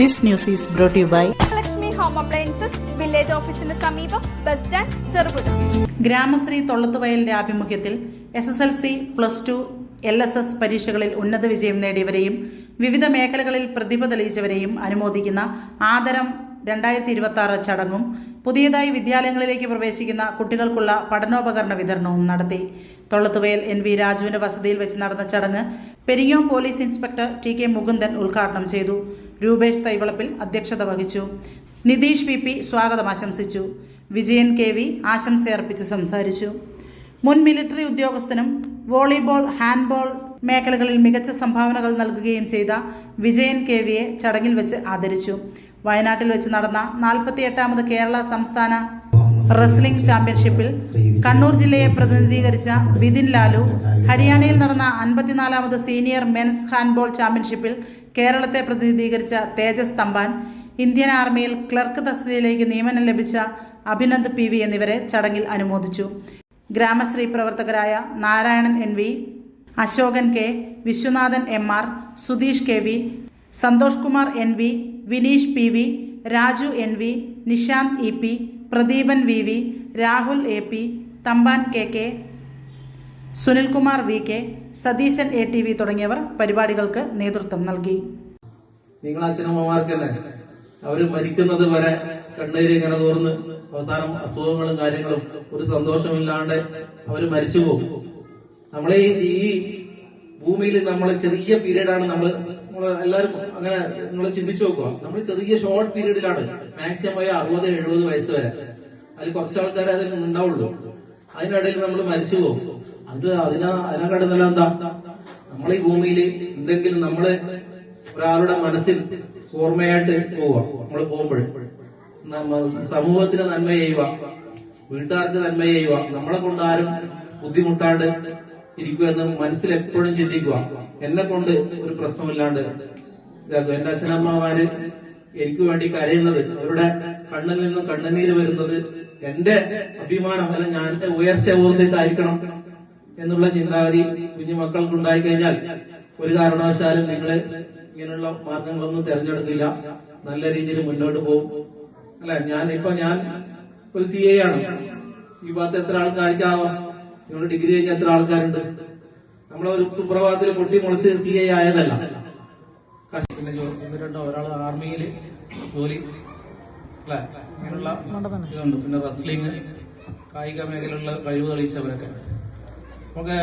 This news is brought to you by Lakshmi Home Appliances, Village Office in the സമീപം bus stand Cherupuzha. Gramasree തൊള്ളത്തുവയലിന്റെ ആഭിമുഖ്യത്തിൽ SSLC, +2, LSS പരീക്ഷകളിൽ ഉന്നത വിജയം നേടിയവരെയും വിവിധ മേഖലകളിൽ പ്രതിഭ തെളിയിച്ചവരെയും അനുമോദിക്കുന്ന ആദരം 2026 ചടങ്ങും പുതിയതായി വിദ്യാലയങ്ങളിലേക്ക് പ്രവേശിക്കുന്ന കുട്ടികൾക്കുള്ള പഠനോപകരണ വിതരണവും നടത്തി. തൊള്ളത്തുവയൽ NV രാജുവിന്റെ വസതിയിൽ വെച്ച് നടന്ന ചടങ്ങ് Peringome police inspector TK Mukundan ഉദ്ഘാടനം ചെയ്തു. രൂപേഷ് തൈവളപ്പിൽ അധ്യക്ഷത വഹിച്ചു. നിതീഷ് VP സ്വാഗതം ആശംസിച്ചു. വിജയൻ KV ആശംസയർപ്പിച്ച് സംസാരിച്ചു. മുൻ മിലിറ്ററി ഉദ്യോഗസ്ഥനും വോളിബോൾ, ഹാൻഡ്ബോൾ മേഖലകളിൽ മികച്ച സംഭാവനകൾ നൽകുകയും ചെയ്ത വിജയൻ KVയെ ചടങ്ങിൽ വെച്ച് ആദരിച്ചു. വയനാട്ടിൽ വെച്ച് നടന്ന 48ാമത് കേരള സംസ്ഥാന റെസ്ലിംഗ് ചാമ്പ്യൻഷിപ്പിൽ കണ്ണൂർ ജില്ലയെ പ്രതിനിധീകരിച്ച ബിദിൻ ലാലു, ഹരിയാനയിൽ നടന്ന 54ാമത് സീനിയർ മെൻസ് ഹാൻഡ്ബോൾ ചാമ്പ്യൻഷിപ്പിൽ കേരളത്തെ പ്രതിനിധീകരിച്ച തേജസ് തമ്പാൻ, ഇന്ത്യൻ ആർമിയിൽ ക്ലർക്ക് തസ്തികയിലേക്ക് നിയമനം ലഭിച്ച അഭിനന്ദ് PV എന്നിവരെ ചടങ്ങിൽ അനുമോദിച്ചു. ഗ്രാമശ്രീ പ്രവർത്തകരായ Narayanan NV, Ashokan K, Viswanathan MR, Sudheesh KV, Santhosh Kumar NV, Vineesh PV, Raju NV, Nishanth EP, Pradeepan VV, Rahul AP, Thampan KK, Sunilkumar VK, Satheesan ATV തുടങ്ങിയവർ പരിപാടികൾക്ക് നേതൃത്വം നൽകി. നിങ്ങൾ അച്ഛനമ്മമാർക്കല്ലേ അവര് മരിക്കുന്നത് വരെ കണ്ണീര് ഇങ്ങനെ തോർന്ന് അവസാനം അസുഖങ്ങളും കാര്യങ്ങളും ഒരു സന്തോഷമില്ലാണ്ട് അവര് മരിച്ചു പോകും. നമ്മളെ ഈ ഭൂമിയിൽ നമ്മളെ ചെറിയ പീരീഡാണ് നമ്മൾ എല്ലാവരും അങ്ങനെ നിങ്ങൾ ചിന്തിച്ചു നോക്കുക. നമ്മൾ ചെറിയ ഷോർട്ട് പീരീഡിലാണ് മാക്സിമം 60-70 വയസ്സ് വരെ. അതിൽ കുറച്ച് ആൾക്കാരെ അതിൽ ഉണ്ടാവുള്ളൂ. അതിനിടയിൽ നമ്മൾ മരിച്ചു പോകും. അതിനെക്കാട്ടുന്നല്ല എന്താ, നമ്മൾ ഈ ഭൂമിയിൽ എന്തെങ്കിലും നമ്മള് ഒരാളുടെ മനസ്സിൽ ഓർമ്മയായിട്ട് പോവുക. നമ്മൾ പോകുമ്പോൾ സമൂഹത്തിന് നന്മ ചെയ്യുക, വീട്ടുകാർക്ക് നന്മ ചെയ്യുക, നമ്മളെ കൊണ്ട് ആരും ബുദ്ധിമുട്ടാണ്ട് ഇരിക്കുക എന്ന് മനസ്സിൽ എപ്പോഴും ചിന്തിക്കുക. എന്നെ കൊണ്ട് ഒരു പ്രശ്നമില്ലാണ്ട് ഇതാക്കുക. എന്റെ അച്ഛനമ്മമാര് എനിക്ക് വേണ്ടി കരയുന്നത്, അവരുടെ കണ്ണിൽ നിന്നും കണ്ണുനീര് വരുന്നത് എന്റെ അഭിമാനം അല്ല, ഞാൻ എന്റെ ഉയർച്ച ഓർത്തിട്ടായിരിക്കണം എന്നുള്ള ചിന്താഗതി കുഞ്ഞു മക്കൾക്ക് ഉണ്ടായിക്കഴിഞ്ഞാൽ ഒരു കാരണവശാലും നിങ്ങള് ഇങ്ങനെയുള്ള മാർഗങ്ങളൊന്നും തെരഞ്ഞെടുക്കില്ല, നല്ല രീതിയിൽ മുന്നോട്ട് പോകും. അല്ലെ, ഞാൻ ഒരു CA ആണ്. ഈ ഭാഗത്ത് എത്ര ആൾക്കാർക്കാവാം? നിങ്ങൾ ഡിഗ്രി കഴിഞ്ഞ എത്ര ആൾക്കാരുണ്ട്? നമ്മളൊരു സുപ്രഭാതത്തിൽ പൊട്ടി മുളച്ച് CA ആയതല്ല. പിന്നെ 1-2 ഒരാൾ ആർമിയിൽ ജോലി, അല്ലെ, ഇങ്ങനെയുള്ള ഇതുണ്ട്. പിന്നെ റെസ്ലിംഗ്, കായിക മേഖലയിലുള്ള കഴിവ് തെളിയിച്ചവരൊക്കെ. നമുക്ക്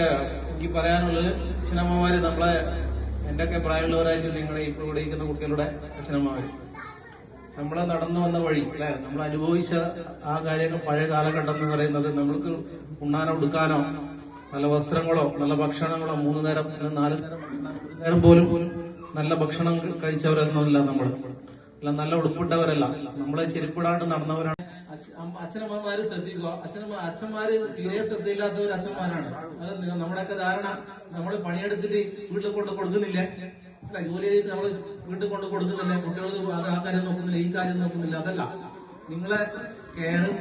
എനിക്ക് പറയാനുള്ളത്, അച്ഛനമ്മമാര് നമ്മളെ എന്റെയൊക്കെ പ്രായമുള്ളവരായിട്ട് നിങ്ങളെ ഇപ്പോൾ ഇവിടെ ഇരിക്കുന്ന കുട്ടികളുടെ അച്ഛനമ്മമാര് നമ്മളെ നടന്നു വന്ന വഴി, അല്ലെ, നമ്മൾ അനുഭവിച്ച ആ കാര്യങ്ങൾ, പഴയ കാലഘട്ടം എന്ന് പറയുന്നത് നമ്മൾക്ക് ഉണ്ണാനോ ഉടുക്കാനോ നല്ല വസ്ത്രങ്ങളോ നല്ല ഭക്ഷണങ്ങളോ 3 നേരം 4 നേരം പോലും നല്ല ഭക്ഷണം കഴിച്ചവരൊന്നുമില്ല. നമ്മൾ അല്ല, നല്ല ഉടുപ്പിട്ടവരല്ല, നമ്മളെ ചെരുപ്പിടാണ്ട് നടന്നവരാണ്. അച്ഛനമ്മമാര് ശ്രദ്ധിക്കുക. അച്ഛന്മാര് തീരെ ശ്രദ്ധയില്ലാത്തവർ അച്ഛന്മാരാണ്. അത് നമ്മുടെയൊക്കെ ധാരണ, നമ്മൾ പണിയെടുത്തിട്ട് വീട്ടിൽ കൊണ്ട് കൊടുക്കുന്നില്ല, അല്ല, ജോലി ചെയ്തിട്ട് നമ്മൾ വീട്ടിൽ കൊണ്ട് കൊടുക്കുന്നില്ല, കുട്ടികൾക്ക് ആ കാര്യം നോക്കുന്നില്ല, ഈ കാര്യം നോക്കുന്നില്ല. അതല്ല, നിങ്ങളെ കെയറും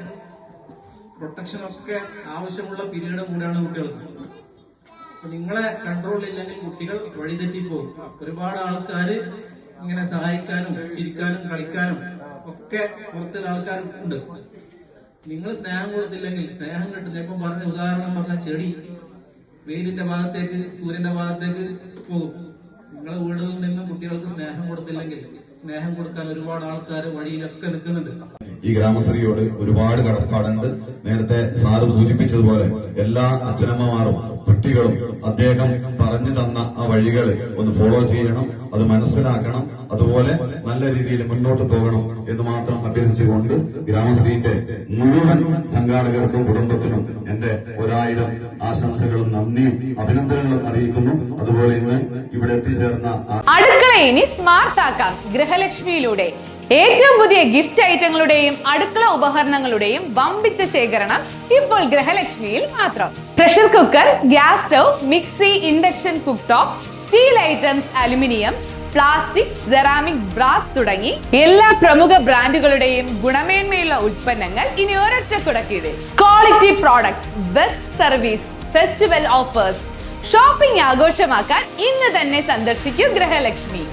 പ്രൊട്ടക്ഷനും ഒക്കെ ആവശ്യമുള്ള പീരീഡ് കൂടെയാണ് കുട്ടികൾക്ക്. നിങ്ങളെ കൺട്രോളില്ലെങ്കിൽ കുട്ടികൾ വഴിതെറ്റിപ്പോകും. ഒരുപാട് ആൾക്കാര് ഇങ്ങനെ സഹായിക്കാനും ചിരിക്കാനും കളിക്കാനും ഒക്കെ പുറത്തുള്ള ആൾക്കാരുണ്ട്. നിങ്ങൾ സ്നേഹം കൊടുത്തില്ലെങ്കിൽ സ്നേഹം കിട്ടുന്ന, ഇപ്പം പറഞ്ഞ ഉദാഹരണം പറഞ്ഞ ചെടി വെയിലിന്റെ ഭാഗത്തേക്ക്, സൂര്യന്റെ ഭാഗത്തേക്ക് പോകും. നിങ്ങളെ വീടുകളിൽ നിന്നും കുട്ടികൾക്ക് സ്നേഹം കൊടുത്തില്ലെങ്കിൽ സ്നേഹം കൊടുക്കാൻ ഒരുപാട് ആൾക്കാർ വഴിയിലൊക്കെ നിൽക്കുന്നുണ്ട്. ഈ ഗ്രാമശ്രീയോട് ഒരുപാട് കടപ്പാടുണ്ട്. നേരത്തെ സാറ് സൂചിപ്പിച്ചതുപോലെ എല്ലാ അച്ഛനമ്മമാരും കുട്ടികളും അദ്ദേഹം പറഞ്ഞു തന്ന ആ വഴികള് ഒന്ന് ഫോളോ ചെയ്യണം, അത് മനസ്സിലാക്കണം, അതുപോലെ നല്ല രീതിയിൽ മുന്നോട്ട് പോകണം എന്ന് മാത്രം അഭ്യർത്ഥിച്ചുകൊണ്ട് ഗ്രാമശ്രീന്റെ മുഴുവൻ സംഘാടകർക്കും കുടുംബത്തിനും എന്റെ 1000 ആശംസകളും നന്ദിയും അഭിനന്ദനങ്ങളും അറിയിക്കുന്നു. അതുപോലെ ഇന്ന് ഇവിടെ എത്തിച്ചേർന്ന അടുക്കള ഇനി സ്മാർട്ട് ആക്കാം ഗൃഹലക്ഷ്മിയിലൂടെ. ഏറ്റവും പുതിയ ഗിഫ്റ്റ് ഐറ്റങ്ങളുടെയും അടുക്കള ഉപകരണങ്ങളുടെയും വമ്പിച്ച ശേഖരണം ഇപ്പോൾ ഗൃഹലക്ഷ്മിയിൽ മാത്രം. Pressure cooker, gas stove, mixie, induction cook top, steel items, aluminium, plastic, ceramic, brass തുടങ്ങി എല്ലാ പ്രമുഖ ബ്രാൻഡുകളുടെയും ഗുണമേന്മയുള്ള ഉൽപ്പന്നങ്ങൾ ഇനി ഒരൊറ്റ കുടക്കീഴിൽ. Quality products, best service, festival offers. Shopping ആഘോഷമാക്കാൻ ഇന്ന് തന്നെ സന്ദർശിക്കൂ ഗൃഹലക്ഷ്മി.